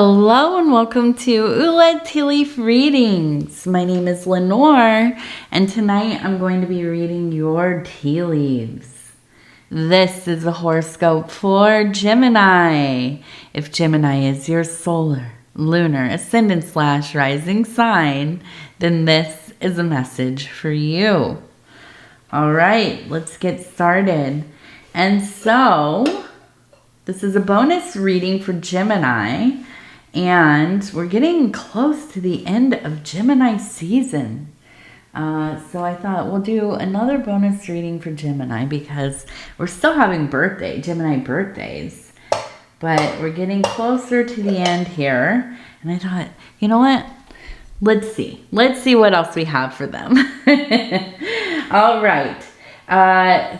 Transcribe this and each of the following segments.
Hello and welcome to Ula Tea Leaf Readings. My name is Lenor and tonight I'm going to be reading your tea leaves. This is a horoscope for Gemini. If Gemini is your solar, lunar, ascendant / rising sign, then this is a message for you. All right, let's get started. And so, this is a bonus reading for Gemini. And we're getting close to the end of Gemini season. So I thought we'll do another bonus reading for Gemini because we're still having Gemini birthdays. But we're getting closer to the end here. And I thought, you know what? Let's see. Let's see what else we have for them. All right.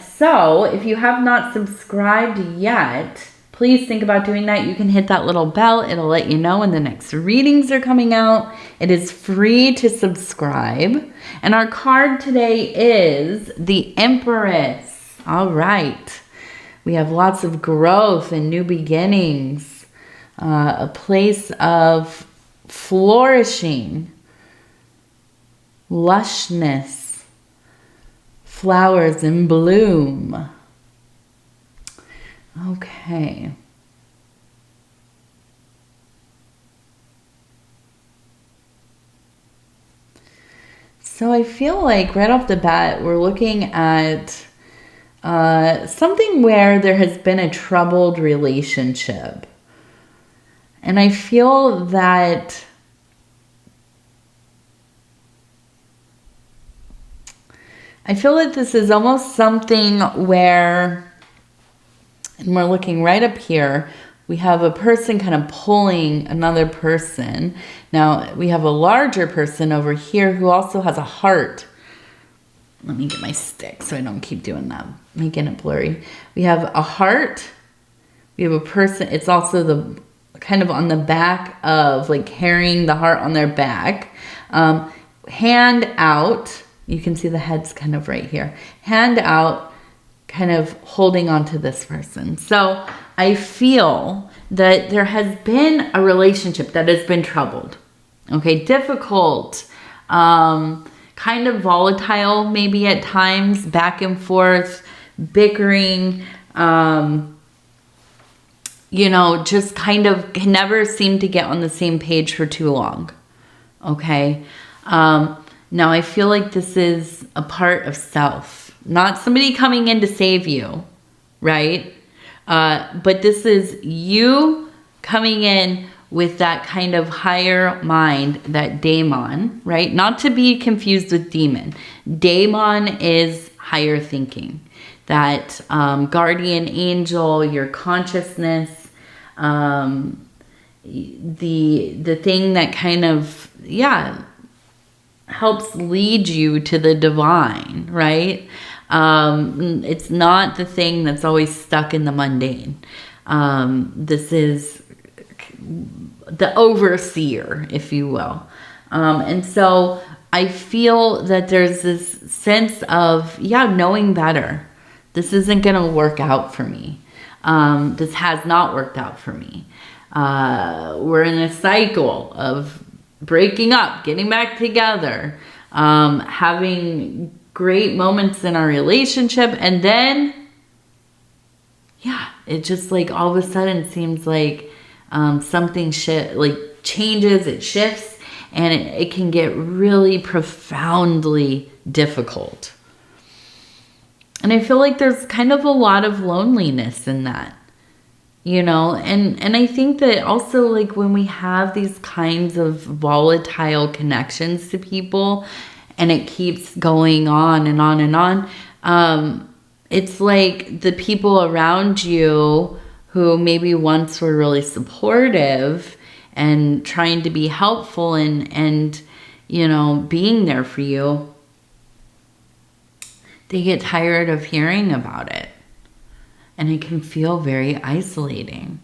So if you have not subscribed yet, please think about doing that. You can hit that little bell. It'll let you know when the next readings are coming out. It is free to subscribe. And our card today is the Empress. All right. We have lots of growth and new beginnings. A place of flourishing, lushness, flowers in bloom. Okay. So I feel like right off the bat, we're looking at something where there has been a troubled relationship. And I feel that this is almost something where, and we're looking right up here, we have a person kind of pulling another person. Now, we have a larger person over here who also has a heart. Let me get my stick so I don't keep doing that, making it blurry. We have a heart. We have a person. It's also the kind of on the back of like carrying the heart on their back. Hand out. You can see the head's kind of right here. Hand out, kind of holding on to this person. So I feel that there has been a relationship that has been troubled. Okay, difficult, kind of volatile maybe at times, back and forth, bickering, just kind of can never seem to get on the same page for too long. Okay, now I feel like this is a part of self, not somebody coming in to save you, right? But this is you coming in with that kind of higher mind, that daemon, right? Not to be confused with demon. Daemon is higher thinking, that guardian angel, your consciousness, the thing that kind of, helps lead you to the divine, right? It's not the thing that's always stuck in the mundane. This is the overseer, if you will. And so I feel that there's this sense of, knowing better. This isn't going to work out for me. This has not worked out for me. We're in a cycle of breaking up, getting back together, having great moments in our relationship, and then it just like all of a sudden seems like something changes, it shifts, and it can get really profoundly difficult. And I feel like there's kind of a lot of loneliness in that, and I think that also like when we have these kinds of volatile connections to people and it keeps going on and on and on, it's like the people around you who maybe once were really supportive and trying to be helpful and being there for you, they get tired of hearing about it. And it can feel very isolating.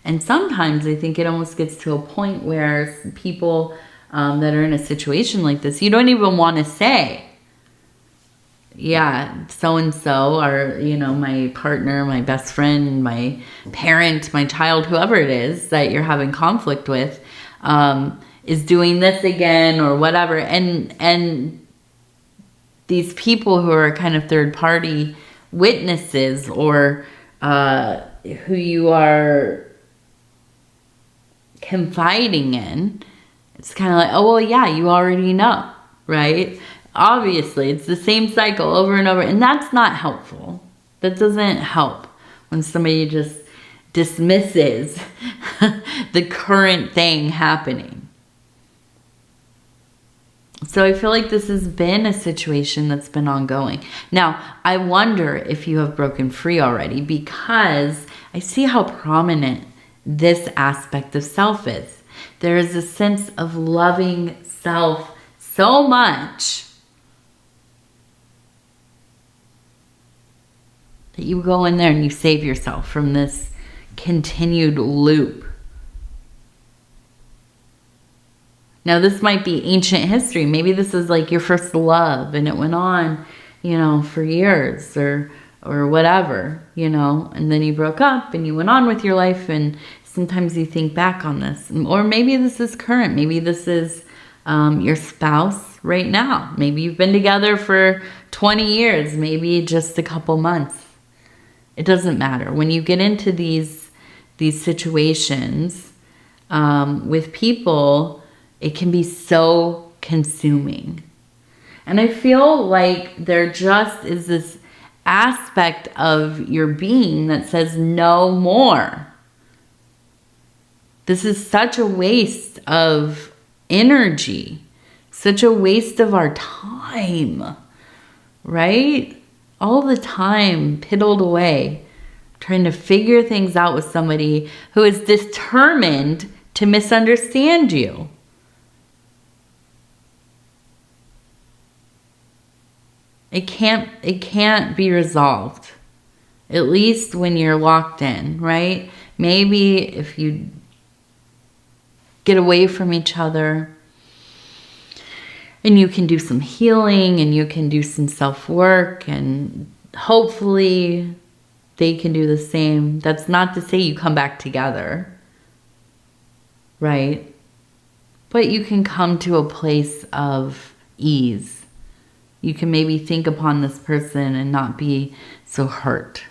And sometimes I think it almost gets to a point where people that are in a situation like this, you don't even want to say, yeah, so-and-so, or, you know, my partner, my best friend, my parent, my child, whoever it is that you're having conflict with, is doing this again or whatever. And these people who are kind of third party witnesses, or who you are confiding in, it's kind of like, oh, well, yeah, you already know, right? Obviously, it's the same cycle over and over, and that's not helpful. That doesn't help when somebody just dismisses the current thing happening. So I feel like this has been a situation that's been ongoing. Now, I wonder if you have broken free already, because I see how prominent this aspect of self is. There is a sense of loving self so much that you go in there and you save yourself from this continued loop. Now, this might be ancient history. Maybe this is like your first love and it went on, you know, for years or whatever, you know, and then you broke up and you went on with your life, and sometimes you think back on this. Or maybe this is current. Maybe this is your spouse right now. Maybe you've been together for 20 years, maybe just a couple months. It doesn't matter. When you get into these situations with people, it can be so consuming. And I feel like there just is this aspect of your being that says no more. This is such a waste of energy, such a waste of our time, right? All the time piddled away trying to figure things out with somebody who is determined to misunderstand you. It can't be resolved, at least when you're locked in, right? Maybe if you get away from each other and you can do some healing and you can do some self-work, and hopefully they can do the same. That's not to say you come back together, right? But you can come to a place of ease. You can maybe think upon this person and not be so hurt.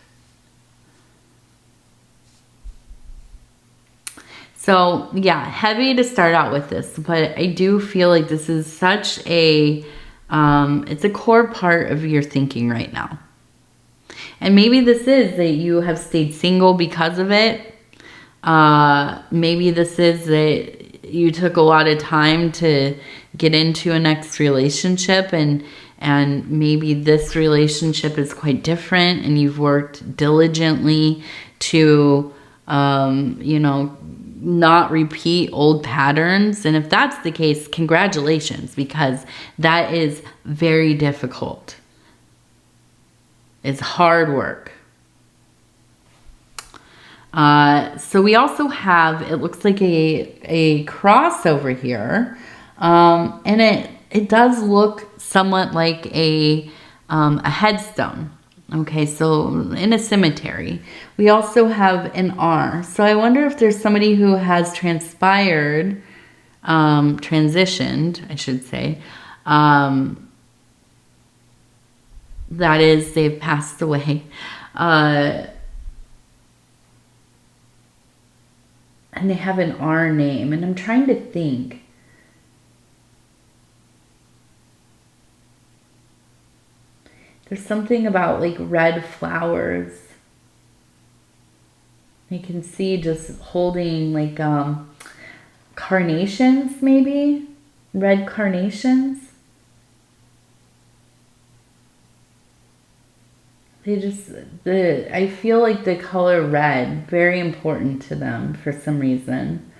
So yeah, heavy to start out with this, but I do feel like this is such a, it's a core part of your thinking right now. And maybe this is that you have stayed single because of it. Maybe this is that you took a lot of time to get into a next relationship, and maybe this relationship is quite different and you've worked diligently to, you know, not repeat old patterns. And if that's the case, congratulations, because that is very difficult. It's hard work. So we also have, it looks like a cross over here. And it does look somewhat like a headstone. Okay, so in a cemetery. We also have an R. So I wonder if there's somebody who has transpired, transitioned, I should say. That is, they've passed away. And they have an R name. And I'm trying to think. There's something about like red flowers. You can see just holding like carnations, maybe red carnations. I feel like the color red, very important to them for some reason.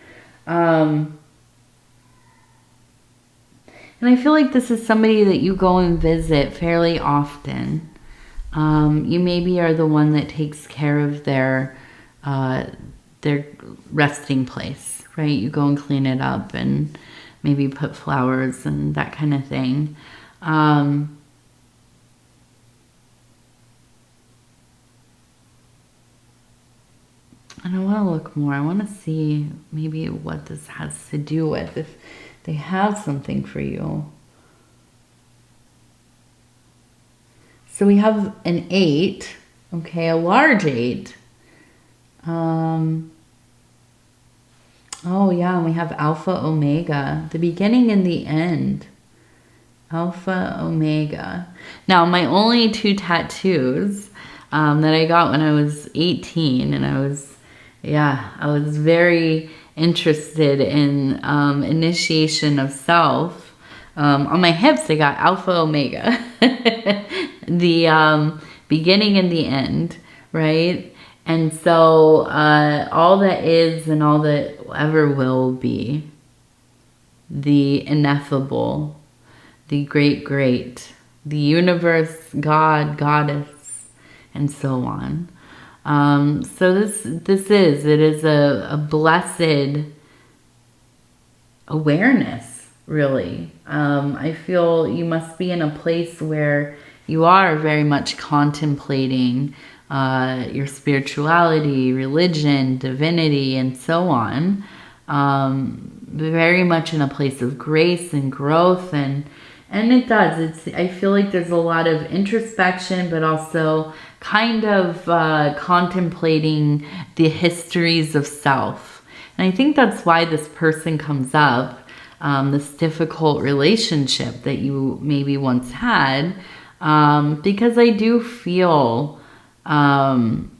And I feel like this is somebody that you go and visit fairly often. You maybe are the one that takes care of their resting place, right? You go and clean it up and maybe put flowers and that kind of thing. And I want to look more. I want to see maybe what this has to do with, if they have something for you. So we have an 8, okay, a large 8. Oh yeah, and we have Alpha Omega, the beginning and the end. Alpha Omega. Now, my only 2 tattoos that I got when I was 18, and I was very interested in initiation of self. On my hips, I got Alpha Omega, the beginning and the end, right? And so all that is and all that ever will be, the ineffable, the great, the universe, God, goddess, and so on. So it is a blessed awareness, really. I feel you must be in a place where you are very much contemplating your spirituality, religion, divinity, and so on. Very much in a place of grace and growth, and it does. I feel like there's a lot of introspection, but also kind of contemplating the histories of self. And I think that's why this person comes up, this difficult relationship that you maybe once had, because I do feel, and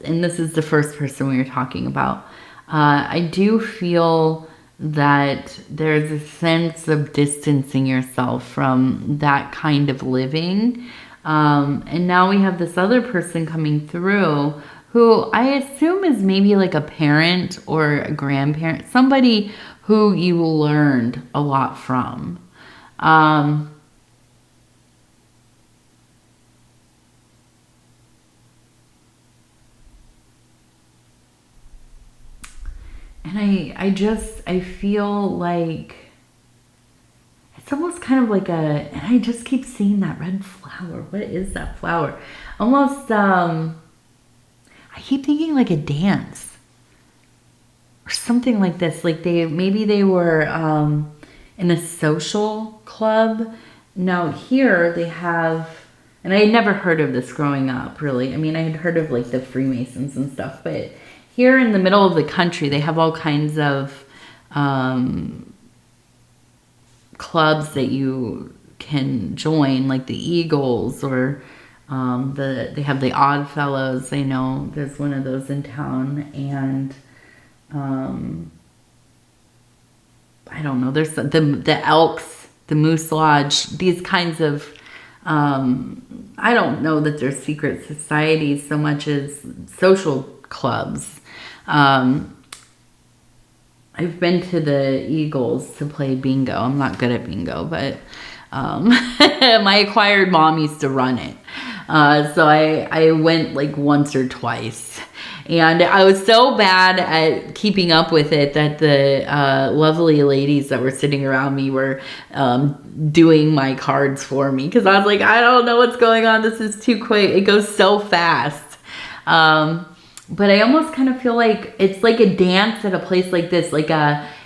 this is the first person we were talking about, I do feel that there's a sense of distancing yourself from that kind of living. And now we have this other person coming through who I assume is maybe like a parent or a grandparent, somebody who you learned a lot from. And I feel like it's almost kind of like and I just keep seeing that red flower. What is that flower? Almost, I keep thinking like a dance or something like this. Like maybe they were in a social club. Now here they have, and I had never heard of this growing up, really. I mean, I had heard of like the Freemasons and stuff, but here in the middle of the country, they have all kinds of clubs that you can join, like the Eagles, or they have the Odd Fellows. I know there's one of those in town, and I don't know. There's the Elks, the Moose Lodge. These kinds of I don't know that they're secret societies so much as social clubs. I've been to the Eagles to play bingo. I'm not good at bingo, but my acquired mom used to run it. So I went like once or twice. And I was so bad at keeping up with it that the lovely ladies that were sitting around me were doing my cards for me. Because I was like, I don't know what's going on. This is too quick. It goes so fast. But I almost kind of feel like it's like a dance at a place like this. Like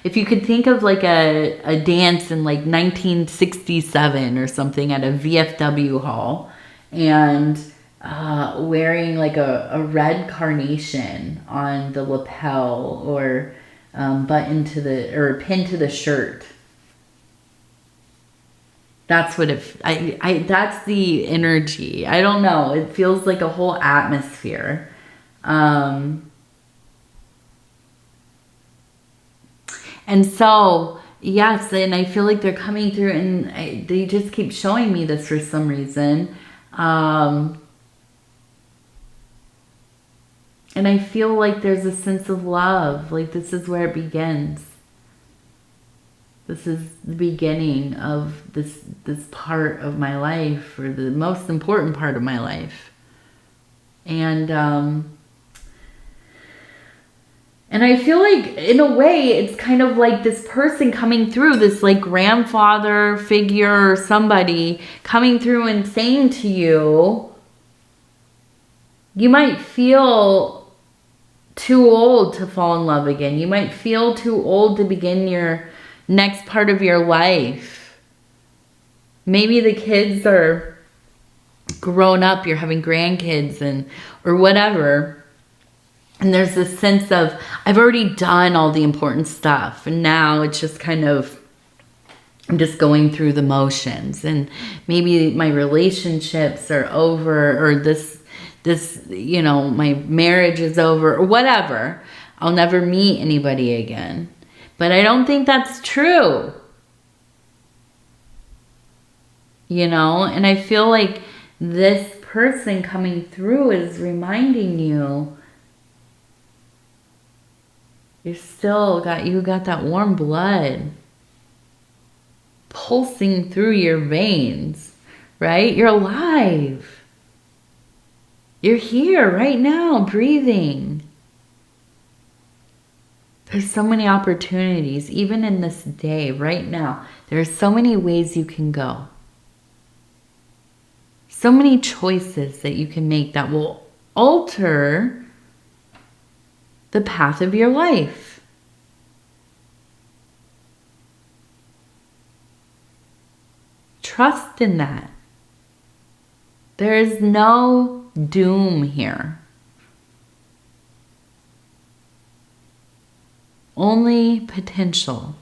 if you could think of like a dance in like 1967 or something at a VFW hall, and wearing like a red carnation on the lapel, or button to the, or pin to the shirt. That's what that's the energy. I don't know. It feels like a whole atmosphere. And so, yes, and I feel like they're coming through, and they just keep showing me this for some reason. And I feel like there's a sense of love. Like this is where it begins. This is the beginning of this part of my life, or the most important part of my life. And I feel like, in a way, it's kind of like this person coming through, this like grandfather figure or somebody coming through and saying to you, you might feel too old to fall in love again. You might feel too old to begin your next part of your life. Maybe the kids are grown up, you're having grandkids or whatever. And there's this sense of, I've already done all the important stuff. And now it's just kind of, I'm just going through the motions. And maybe my relationships are over, or this, you know, my marriage is over, or whatever. I'll never meet anybody again. But I don't think that's true. You know, and I feel like this person coming through is reminding you, you got that warm blood pulsing through your veins, right? You're alive. You're here right now, breathing. There's so many opportunities, even in this day, right now. There's so many ways you can go. So many choices that you can make that will alter the path of your life. Trust in that. There is no doom here. Only potential.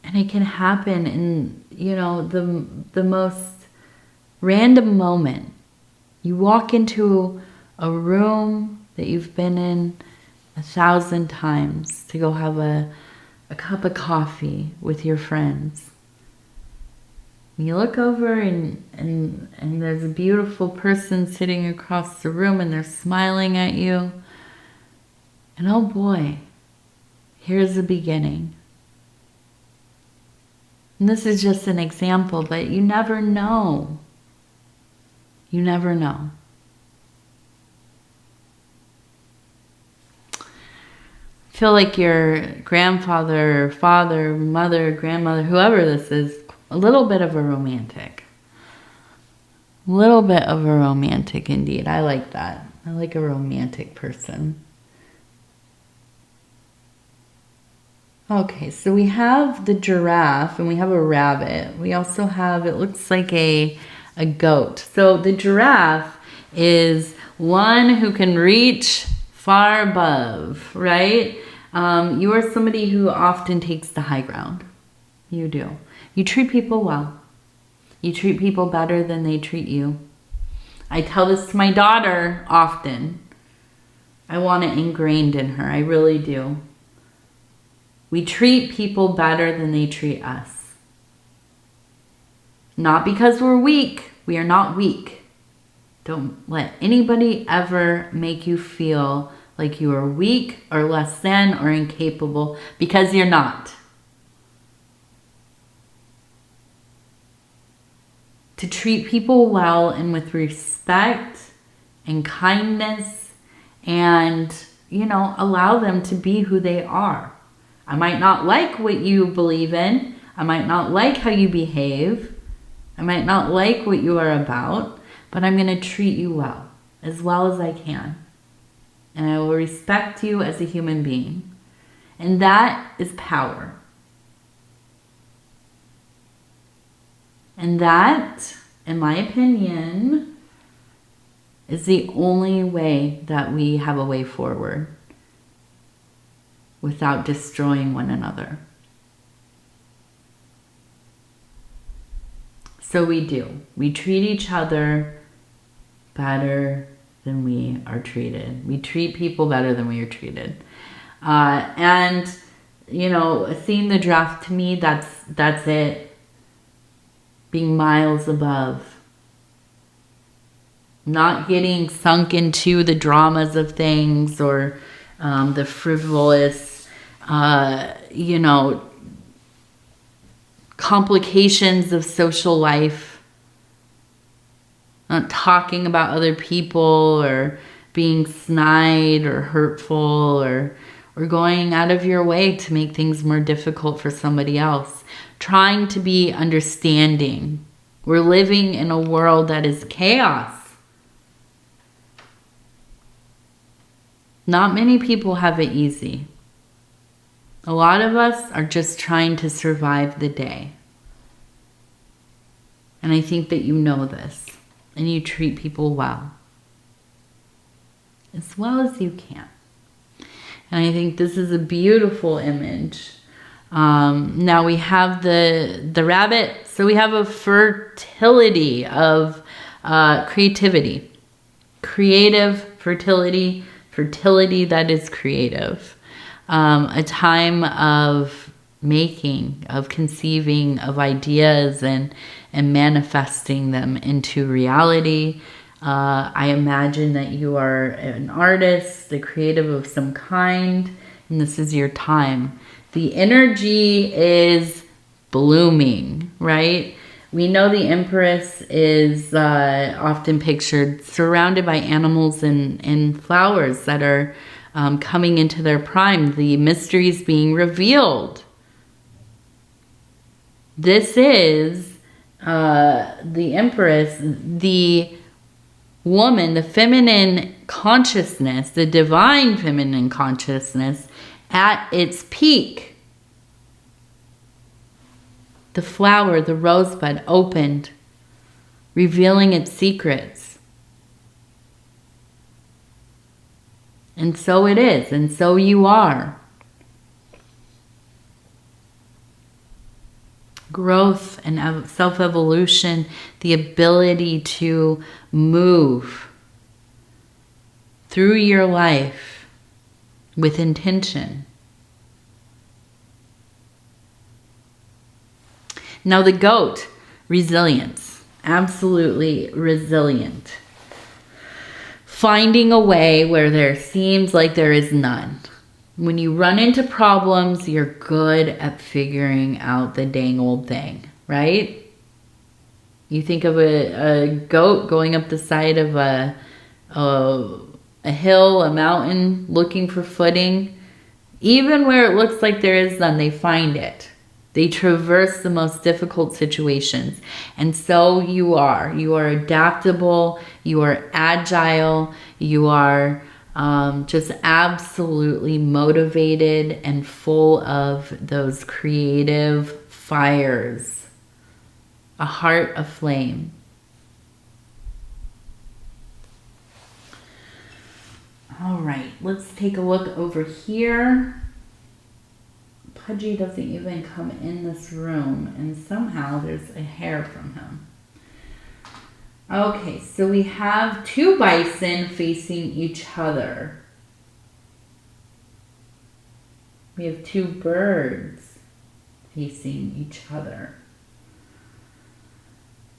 And it can happen in, you know, the most random moment. You walk into a room that you've been in 1,000 times to go have a cup of coffee with your friends. You look over and there's a beautiful person sitting across the room and they're smiling at you. And oh boy, here's the beginning. And this is just an example, but you never know. You never know. Feel like your grandfather, father, mother, grandmother, whoever this is, a little bit of a romantic. A little bit of a romantic indeed. I like that. I like a romantic person. Okay, so we have the giraffe and we have a rabbit. We also have, it looks like a goat. So the giraffe is one who can reach far above, right? You are somebody who often takes the high ground. You do. You treat people well. You treat people better than they treat you. I tell this to my daughter often. I want it ingrained in her. I really do. We treat people better than they treat us. Not because we're weak. We are not weak. Don't let anybody ever make you feel like you are weak or less than or incapable, because you're not. To treat people well and with respect and kindness and, you know, allow them to be who they are. I might not like what you believe in. I might not like how you behave. I might not like what you are about, but I'm going to treat you well as I can. And I will respect you as a human being. And that is power. And that, in my opinion, is the only way that we have a way forward without destroying one another. So we do. We treat each other better than we are treated. We treat people better than we are treated. And, you know, seeing the giraffe, to me, that's it. Being miles above. Not getting sunk into the dramas of things or the frivolous, you know, complications of social life. Not talking about other people or being snide or hurtful or going out of your way to make things more difficult for somebody else. Trying to be understanding. We're living in a world that is chaos. Not many people have it easy. A lot of us are just trying to survive the day. And I think that you know this. And you treat people well. As well as you can. And I think this is a beautiful image. Now we have the rabbit. So we have a fertility of creativity. Creative fertility. Fertility that is creative. A time of making, of conceiving of ideas and manifesting them into reality. I imagine that you are an artist, the creative of some kind, and this is your time. The energy is blooming, right? We know the Empress is often pictured surrounded by animals and flowers that are coming into their prime. The mysteries being revealed. This is the Empress, the woman, the feminine consciousness, the divine feminine consciousness at its peak. The flower, the rosebud opened, revealing its secrets. And so it is, and so you are. Growth and self-evolution, the ability to move through your life with intention. Now the goat, resilience, absolutely resilient. Finding a way where there seems like there is none. When you run into problems, you're good at figuring out the dang old thing, right? You think of a goat going up the side of a hill, a mountain, looking for footing. Even where it looks like there is none, they find it. They traverse the most difficult situations. And so you are. You are adaptable. You are agile. You are just absolutely motivated and full of those creative fires. A heart aflame. All right, let's take a look over here. Pudgy doesn't even come in this room, and somehow there's a hair from him. Okay, so we have two bison facing each other. We have two birds facing each other.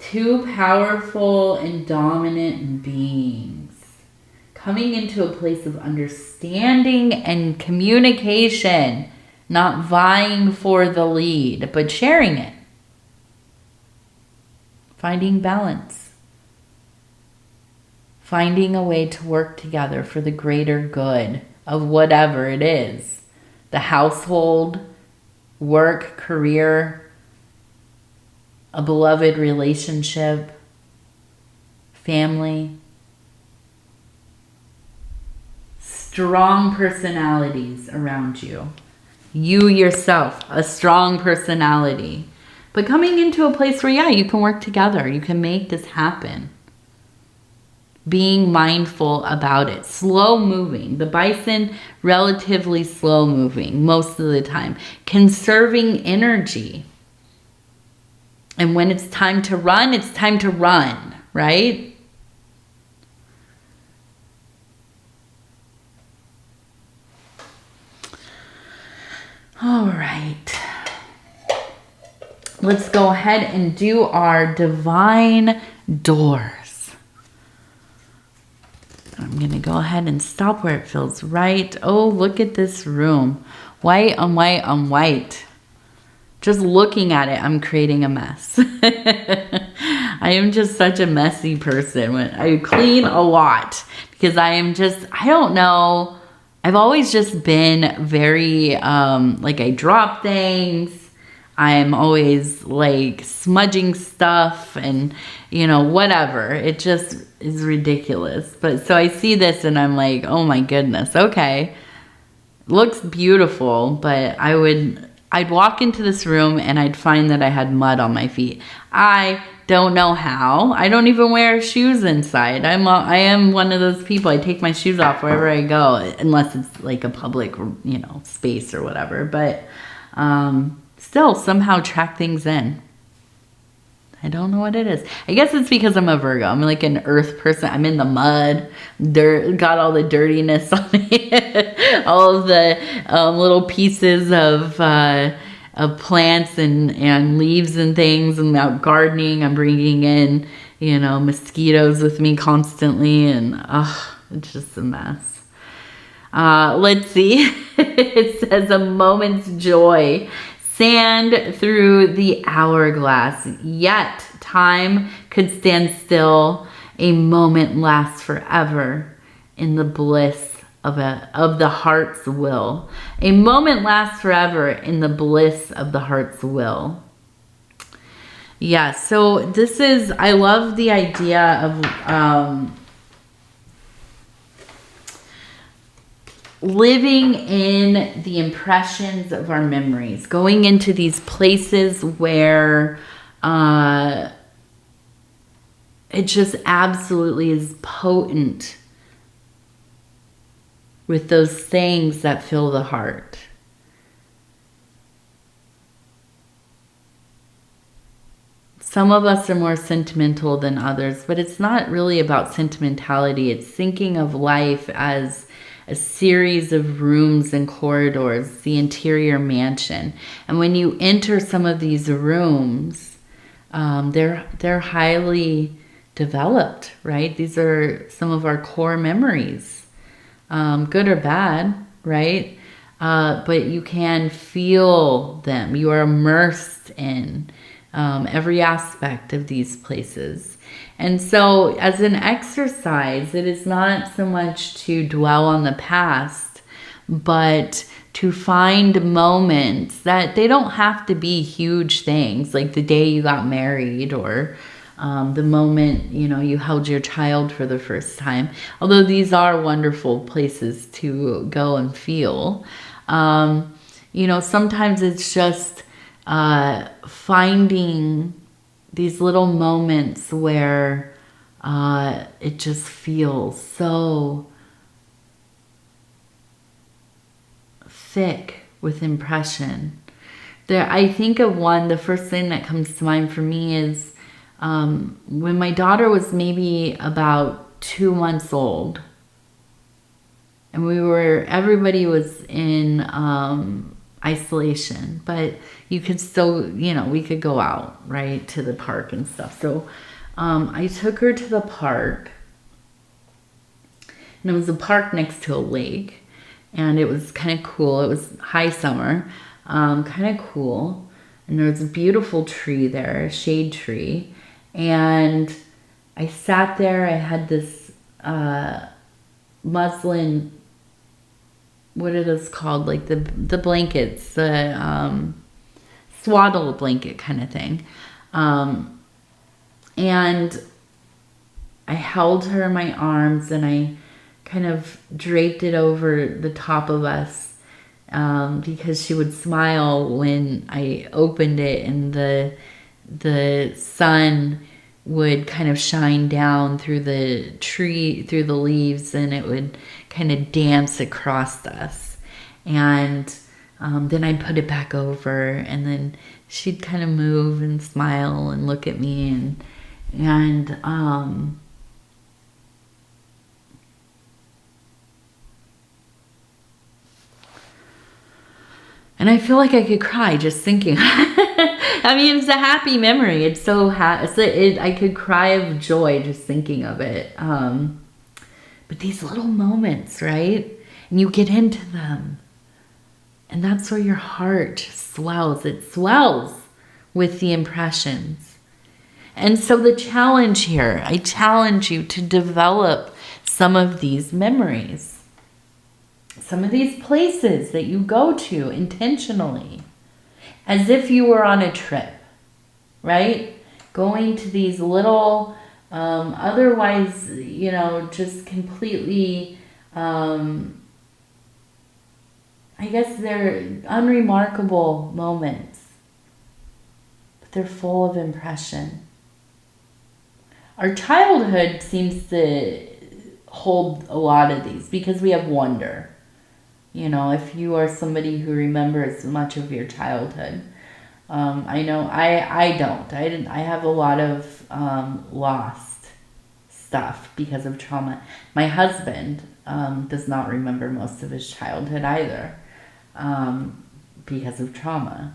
Two powerful and dominant beings coming into a place of understanding and communication, not vying for the lead, but sharing it. Finding balance. Finding a way to work together for the greater good of whatever it is. The household, work, career, a beloved relationship, family. Strong personalities around you. You yourself, a strong personality. But coming into a place where, yeah, you can work together. You can make this happen. Being mindful about it. Slow moving. The bison, relatively slow moving most of the time. Conserving energy. And when it's time to run, it's time to run, right? All right. Let's go ahead and do our divine doors. I'm going to go ahead and stop where it feels right. Oh, look at this room. White on white on white. Just looking at it, I'm creating a mess. I am just such a messy person. I clean a lot because I am just, I don't know. I've always just been very, like I drop things. I'm always like smudging stuff and, you know, whatever. It just is ridiculous. But so I see this and I'm like, oh my goodness, okay. Looks beautiful, but I'd walk into this room and I'd find that I had mud on my feet. I don't know how. I don't even wear shoes inside. I am one of those people. I take my shoes off wherever I go, unless it's like a public, you know, space or whatever. But still somehow track things in. I don't know what it is. I guess it's because I'm a Virgo. I'm like an earth person. I'm in the mud, dirt, got all the dirtiness on me, all of the little pieces of plants and leaves and things. And out gardening, I'm bringing in, you know, mosquitoes with me constantly, and it's just a mess. Let's see. It says a moment's joy. Sand through the hourglass, yet time could stand still. A moment lasts forever in the bliss of the heart's will. A moment lasts forever in the bliss of the heart's will. Yeah, so this is, I love the idea of living in the impressions of our memories, going into these places where it just absolutely is potent with those things that fill the heart. Some of us are more sentimental than others, but it's not really about sentimentality. It's thinking of life as a series of rooms and corridors, the interior mansion. And when you enter some of these rooms, they're highly developed, right? These are some of our core memories, good or bad, right? But you can feel them. You are immersed in every aspect of these places. And so as an exercise, it is not so much to dwell on the past, but to find moments that they don't have to be huge things, like the day you got married or the moment, you know, you held your child for the first time. Although these are wonderful places to go and feel. You know, sometimes it's just finding these little moments where it just feels so thick with impression. I think of one, the first thing that comes to mind for me is when my daughter was maybe about 2 months old, and everybody was in isolation, but you could still, you know, we could go out, right, to the park and stuff. So I took her to the park, and it was a park next to a lake, and it was kind of cool. It was high summer, kind of cool, and there was a beautiful tree there, a shade tree, and I sat there. I had this muslin, what are those called? Like the blankets, the swaddle blanket kind of thing. And I held her in my arms and I kind of draped it over the top of us because she would smile when I opened it, and the sun would kind of shine down through the tree, through the leaves, and it would kind of dance across us. And then I'd put it back over, and then she'd kind of move and smile and look at me, and I feel like I could cry just thinking. I mean, it's a happy memory. It's so I could cry of joy just thinking of it. But these little moments, right? And you get into them, and that's where your heart swells. It swells with the impressions. And so the challenge here, I challenge you to develop some of these memories, some of these places that you go to intentionally. as if you were on a trip, right? Going to these little, otherwise, you know, just completely, I guess they're unremarkable moments, but they're full of impression. Our childhood seems to hold a lot of these because we have wonder. You know, if you are somebody who remembers much of your childhood, I know I don't. I have a lot of lost stuff because of trauma. My husband does not remember most of his childhood either because of trauma.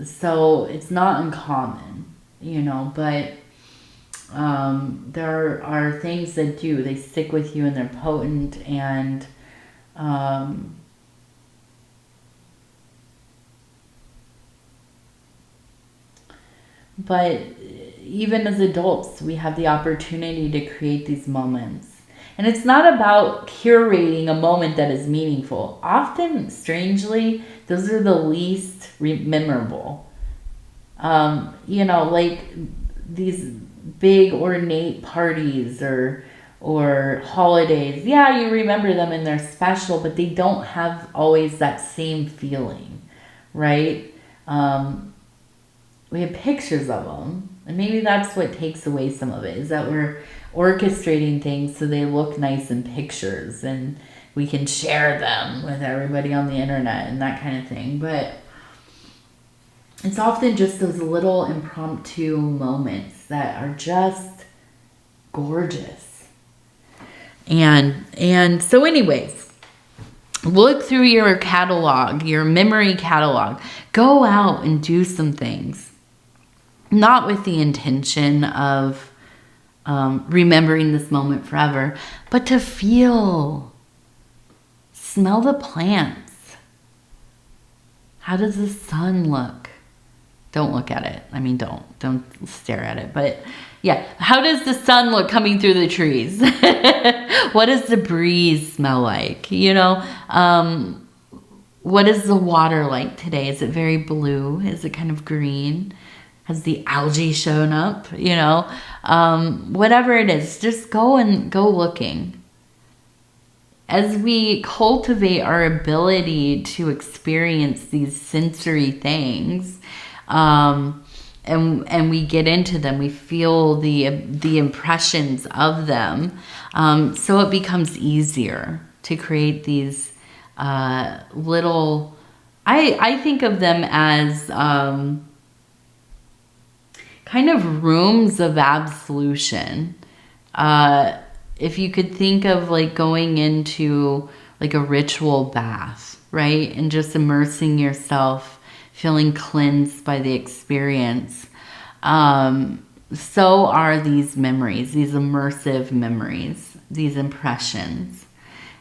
So it's not uncommon, you know, but there are things that do. They stick with you and they're potent, and but even as adults, we have the opportunity to create these moments. And it's not about curating a moment that is meaningful. Often, strangely, those are the least memorable. You know, like these big ornate parties or holidays. Yeah, you remember them and they're special, but they don't have always that same feeling, right? We have pictures of them, and maybe that's what takes away some of it, is that we're orchestrating things so they look nice in pictures and we can share them with everybody on the internet and that kind of thing. But it's often just those little impromptu moments that are just gorgeous. And so anyways, look through your catalog, your memory catalog. Go out and do some things. Not with the intention of remembering this moment forever, but to feel. Smell the plants. How does the sun look? Don't look at it. I mean, don't stare at it. But yeah, how does the sun look coming through the trees? What does the breeze smell like? You know, what is the water like today? Is it very blue? Is it kind of green? Has the algae shown up? You know, whatever it is, just go looking. As we cultivate our ability to experience these sensory things, and we get into them, we feel the impressions of them, so it becomes easier to create these little. I think of them as kind of rooms of absolution. If you could think of like going into like a ritual bath, right? And just immersing yourself, feeling cleansed by the experience. So are these memories, these immersive memories, these impressions.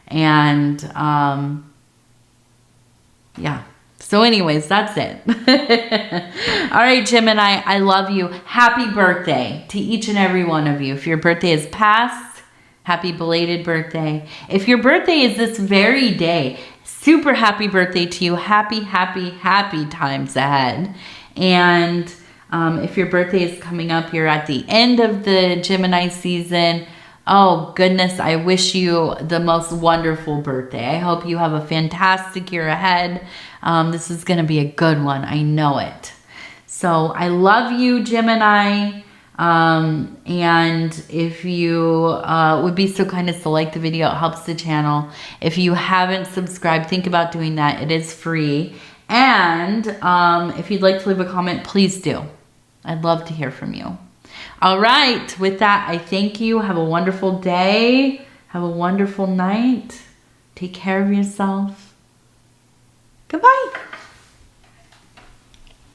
And yeah. So anyways, that's it. All right, Gemini, I love you. Happy birthday to each and every one of you. If your birthday is past, happy belated birthday. If your birthday is this very day, super happy birthday to you. Happy, happy, happy times ahead. And if your birthday is coming up, you're at the end of the Gemini season. Oh, goodness, I wish you the most wonderful birthday. I hope you have a fantastic year ahead. This is going to be a good one. I know it. So I love you, Gemini. And if you would be so kind as to like the video, it helps the channel. If you haven't subscribed, think about doing that. It is free. And if you'd like to leave a comment, please do. I'd love to hear from you. All right. With that, I thank you. Have a wonderful day. Have a wonderful night. Take care of yourself. Goodbye.